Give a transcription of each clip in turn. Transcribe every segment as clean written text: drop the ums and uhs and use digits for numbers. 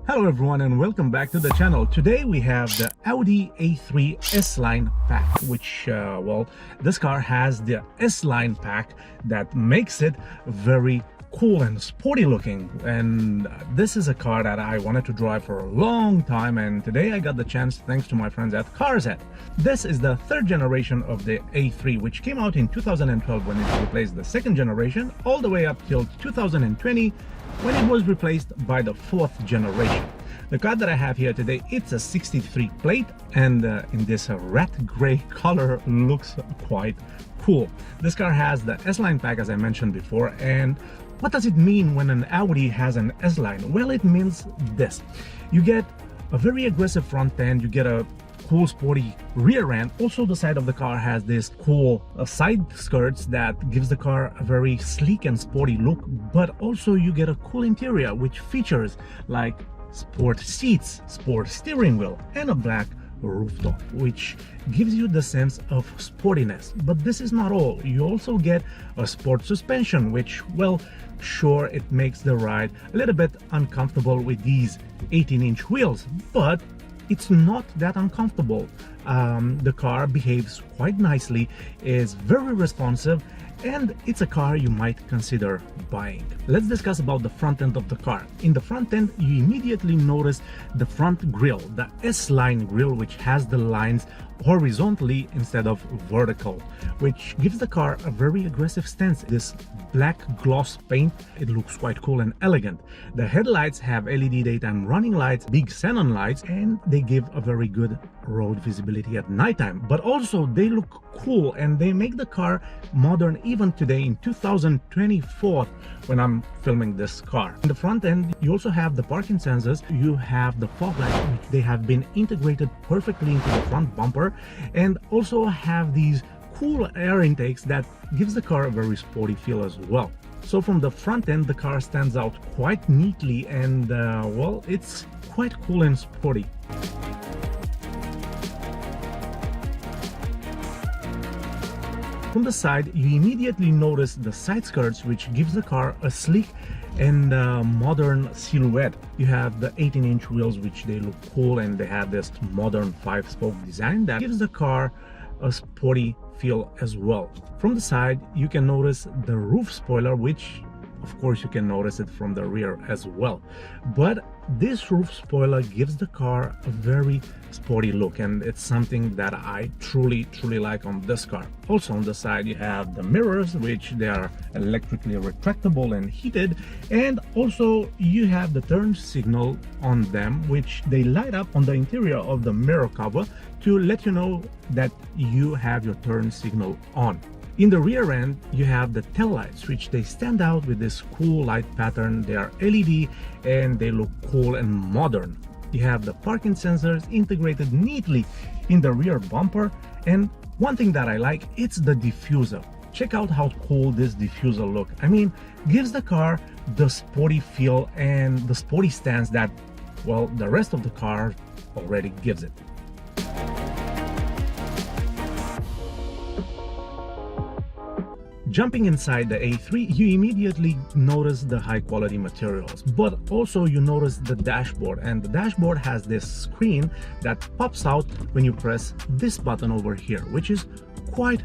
Hello everyone and welcome back to the channel. Today we have the Audi A3 S line pack, which this car has the S line pack that makes it very cool and sporty looking, and this is a car that I wanted to drive for a long time, and today I got the chance thanks to my friends at CarsZet. This is the third generation of the A3, which came out in 2012 when it replaced the second generation, all the way up till 2020 when it was replaced by the fourth generation. The car that I have here today, it's a 63 plate, and in this red gray color, looks quite cool. This car has the S-Line pack, as I mentioned before. And what does it mean when an Audi has an S-Line? Well, it means this: you get a very aggressive front end, you get a cool sporty rear end. Also, the side of the car has this cool side skirts that gives the car a very sleek and sporty look, but also you get a cool interior which features like sport seats, sport steering wheel, and a black rooftop, which gives you the sense of sportiness. But this is not all. You also get a sport suspension, which, well, sure, it makes the ride a little bit uncomfortable with these 18-inch wheels, but it's not that uncomfortable. The car behaves quite nicely, is very responsive, and it's a car you might consider buying. Let's discuss about the front end of the car. In the front end, you immediately notice the front grille, the S-line grille, which has the lines horizontally instead of vertical, which gives the car a very aggressive stance. This black gloss paint, it looks quite cool and elegant. The headlights have LED daytime running lights, big xenon lights, and they give a very good road visibility at nighttime. But also they look cool and they make the car modern even today in 2024 when I'm filming this car. In the front end, you also have the parking sensors, you have the fog lights, which they have been integrated perfectly into the front bumper, and also have these cool air intakes that gives the car a very sporty feel as well. So from the front end, the car stands out quite neatly, and well, it's quite cool and sporty. From the side, you immediately notice the side skirts, which gives the car a sleek and modern silhouette. You have the 18-inch wheels, which they look cool, and they have this modern 5-spoke design that gives the car a sporty feel as well. From the side, you can notice the roof spoiler, which of course you can notice it from the rear as well. But this roof spoiler gives the car a very sporty look, and it's something that I truly like on this car. Also on the side, you have the mirrors, which they are electrically retractable and heated, and also you have the turn signal on them, which they light up on the interior of the mirror cover to let you know that you have your turn signal on. In the rear end, you have the tail lights, which they stand out with this cool light pattern. They are LED and they look cool and modern. You have the parking sensors integrated neatly in the rear bumper, and one thing that I like, it's the diffuser. Check out how cool this diffuser look. I mean, gives the car the sporty feel and the sporty stance that, well, the rest of the car already gives it. Jumping inside the A3, you immediately notice the high quality materials, but also you notice the dashboard, and the dashboard has this screen that pops out when you press this button over here, which is quite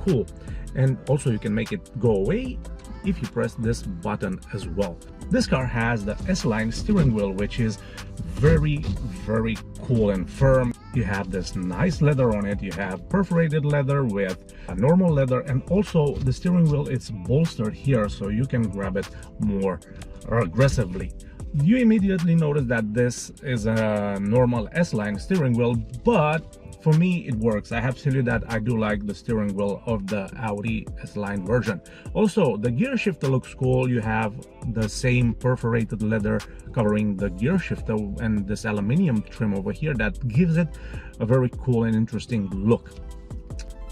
cool. And also you can make it go away if you press this button as well. This car has the S-Line steering wheel, which is very cool and firm. You have this nice leather on it. You have perforated leather with a normal leather, and also the steering wheel is bolstered here so you can grab it more aggressively. You immediately notice that this is a normal S-Line steering wheel, but for me it works. I have to tell you that I do like the steering wheel of the Audi S-Line version. Also, the gear shifter looks cool. You have the same perforated leather covering the gear shifter and this aluminium trim over here that gives it a very cool and interesting look.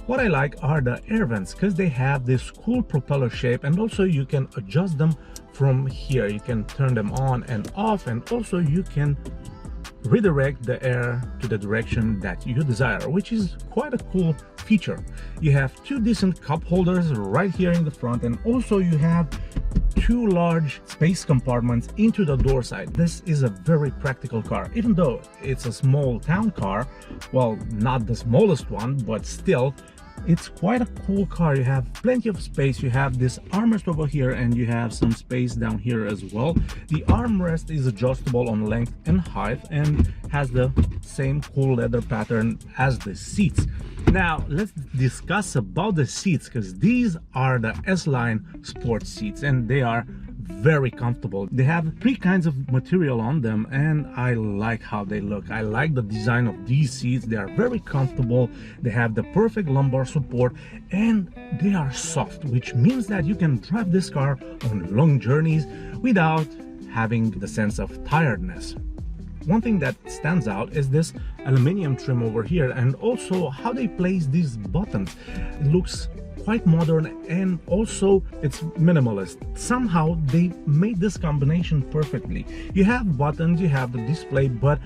What I like are the air vents, because they have this cool propeller shape, and also you can adjust them from here. You can turn them on and off, and also you can redirect the air to the direction that you desire, which is quite a cool feature. You have two decent cup holders right here in the front, and also you have two large space compartments into the door side. This is a very practical car, even though it's a small town car. Well, not the smallest one, but still it's quite a cool car. You have plenty of space. You have this armrest over here, and you have some space down here as well. The armrest is adjustable on length and height and has the same cool leather pattern as the seats. Now let's discuss about the seats, because these are the S-Line sport seats and they are very comfortable. They have three kinds of material on them and I like how they look. I like the design of these seats. They are very comfortable. They have the perfect lumbar support and they are soft, which means that you can drive this car on long journeys without having the sense of tiredness. One thing that stands out is this aluminum trim over here, and also how they place these buttons. It looks quite modern and also it's minimalist. Somehow they made this combination perfectly. You have buttons, you have the display, but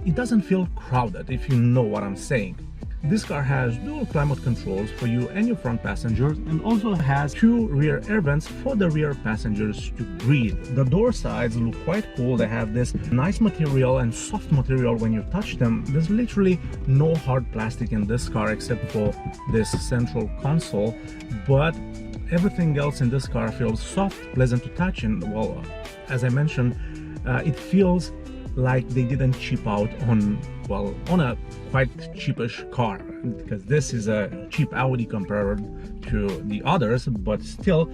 it doesn't feel crowded, if you know what I'm saying. This car has dual climate controls for you and your front passengers, and also has two rear air vents for the rear passengers to breathe. The door sides look quite cool. They have this nice material and soft material when you touch them. There's literally no hard plastic in this car except for this central console, but everything else in this car feels soft, pleasant to touch, and well, as I mentioned, it feels like they didn't cheap out on a quite cheapish car, because this is a cheap Audi compared to the others, but still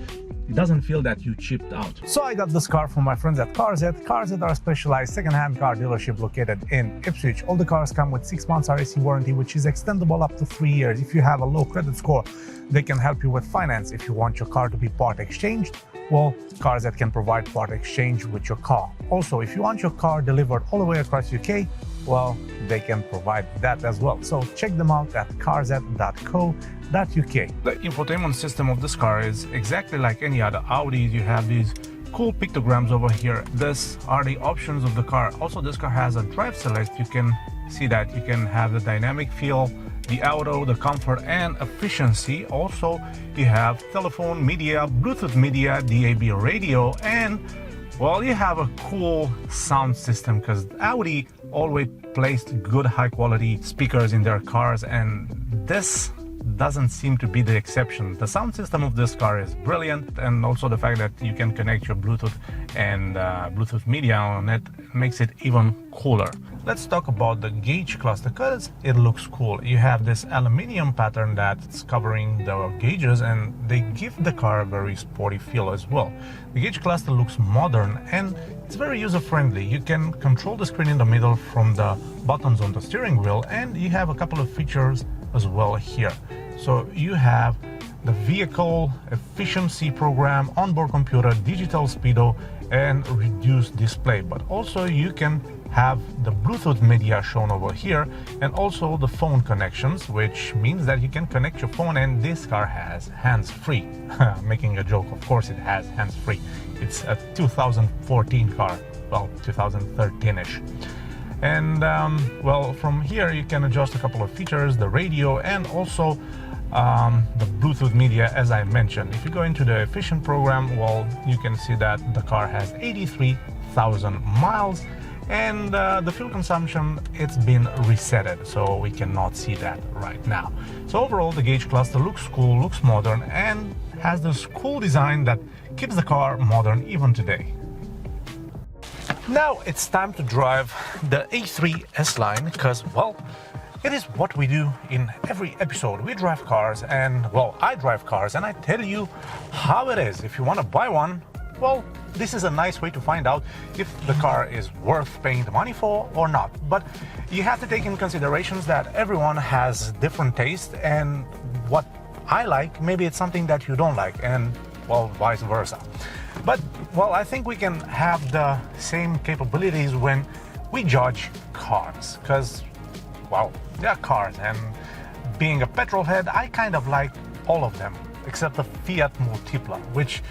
it doesn't feel that you cheaped out. So I got this car from my friends at CarZ. CarZ are a specialized second-hand car dealership located in Ipswich. All the cars come with 6 months RAC warranty, which is extendable up to 3 years. If you have a low credit score, they can help you with finance. If you want your car to be part exchanged, well, CarZ can provide part exchange with your car. Also, if you want your car delivered all the way across UK, well, they can provide that as well. So check them out at carz.co.uk. The infotainment system of this car is exactly like any other Audi. You have these cool pictograms over here. These are the options of the car. Also, this car has a drive select. You can see that you can have the dynamic feel, the auto, the comfort and efficiency. Also, you have telephone, media, Bluetooth media, DAB radio, and well, you have a cool sound system, because Audi always placed good high quality speakers in their cars, and this doesn't seem to be the exception. The sound system of this car is brilliant, and also the fact that you can connect your Bluetooth and Bluetooth media on it makes it even cooler. Let's talk about the gauge cluster, because it looks cool. You have this aluminum pattern that's covering the gauges, and they give the car a very sporty feel as well. The gauge cluster looks modern and it's very user-friendly. You can control the screen in the middle from the buttons on the steering wheel, and you have a couple of features as well here. So you have the vehicle efficiency program, onboard computer, digital speedo and reduced display, but also you can have the Bluetooth media shown over here, and also the phone connections, which means that you can connect your phone, and this car has hands-free. Making a joke, of course it has hands-free. It's a 2014 car, well, 2013-ish. And well, from here you can adjust a couple of features, the radio and also the Bluetooth media, as I mentioned. If you go into the efficient program, well, you can see that the car has 83,000 miles, and the fuel consumption, it's been resetted, so we cannot see that right now. So overall, the gauge cluster looks cool, looks modern, and has this cool design that keeps the car modern even today. Now it's time to drive the A3 S-Line, because, well, it is what we do in every episode. We drive cars, and, well, I drive cars, and I tell you how it is. If you want to buy one, well, this is a nice way to find out if the car is worth paying the money for or not. But you have to take in considerations that everyone has different taste, and what I like, maybe it's something that you don't like, and, well, vice versa. But, well, I think we can have the same capabilities when we judge cars, because, well, they are cars, and being a petrol head, I kind of like all of them, except the Fiat Multipla, which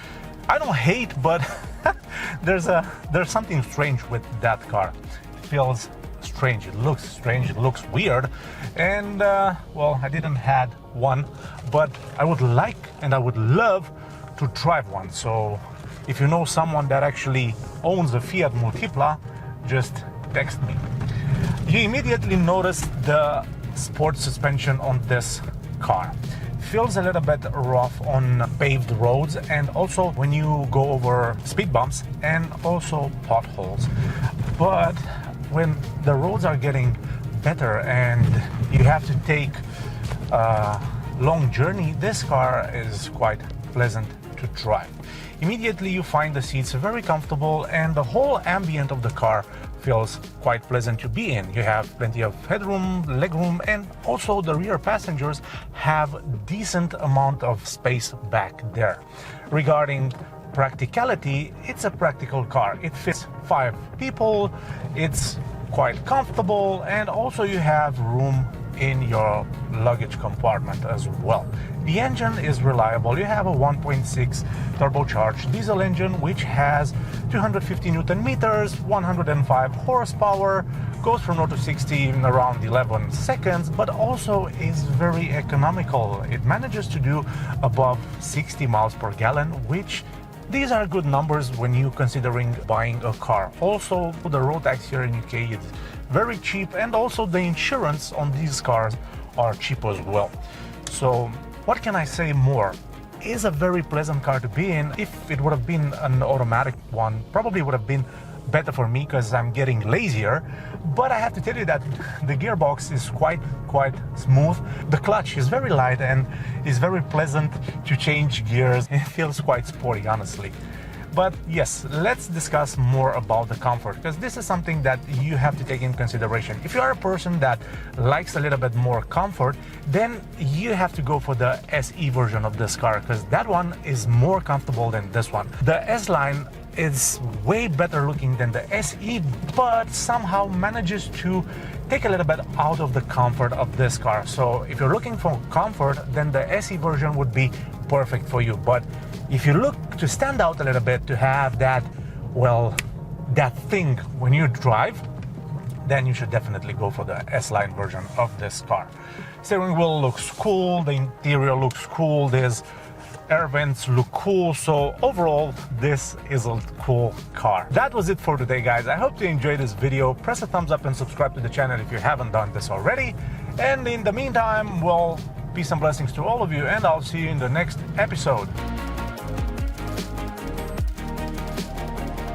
I don't hate, but there's something strange with that car. It feels strange, it looks strange, it looks weird, and well, I didn't had one, but I would like and I would love to drive one. So If you know someone that actually owns a Fiat Multipla, just text me. You immediately notice the sport suspension on this car. Feels a little bit rough on paved roads, and also when you go over speed bumps and also potholes. But when the roads are getting better and you have to take a long journey, this car is quite pleasant to drive. Immediately you find the seats very comfortable, and the whole ambient of the car feels quite pleasant to be in. You have plenty of headroom, legroom, and also the rear passengers have decent amount of space back there. Regarding practicality, it's a practical car. It fits 5 people, it's quite comfortable, and also you have room in your luggage compartment as well. The engine is reliable. You have a 1.6 turbocharged diesel engine which has 250 Newton meters, 105 horsepower, goes from 0 to 60 in around 11 seconds, but also is very economical. It manages to do above 60 miles per gallon, which these are good numbers when you considering buying a car. Also, the road tax here in UK is very cheap, and also the insurance on these cars are cheap as well. So what can I say more? It's a very pleasant car to be in. If it would have been an automatic one, probably would have been better for me because I'm getting lazier. But I have to tell you that the gearbox is quite smooth. The clutch is very light and is very pleasant to change gears. It feels quite sporty, honestly. But yes, let's discuss more about the comfort, because this is something that you have to take in consideration. If you are a person that likes a little bit more comfort, then you have to go for the SE version of this car, because that one is more comfortable than this one. The S-Line is way better looking than the SE, but somehow manages to take a little bit out of the comfort of this car. So if you're looking for comfort, then the SE version would be perfect for you. But if you look to stand out a little bit, to have that, well, that thing when you drive, then you should definitely go for the S-Line version of this car. Steering wheel looks cool, the interior looks cool, there's air vents look cool, so overall this is a cool car. That was it for today, guys. I hope you enjoyed this video. Press a thumbs up and subscribe to the channel if you haven't done this already. And in the meantime, well, peace and blessings to all of you, and I'll see you in the next episode.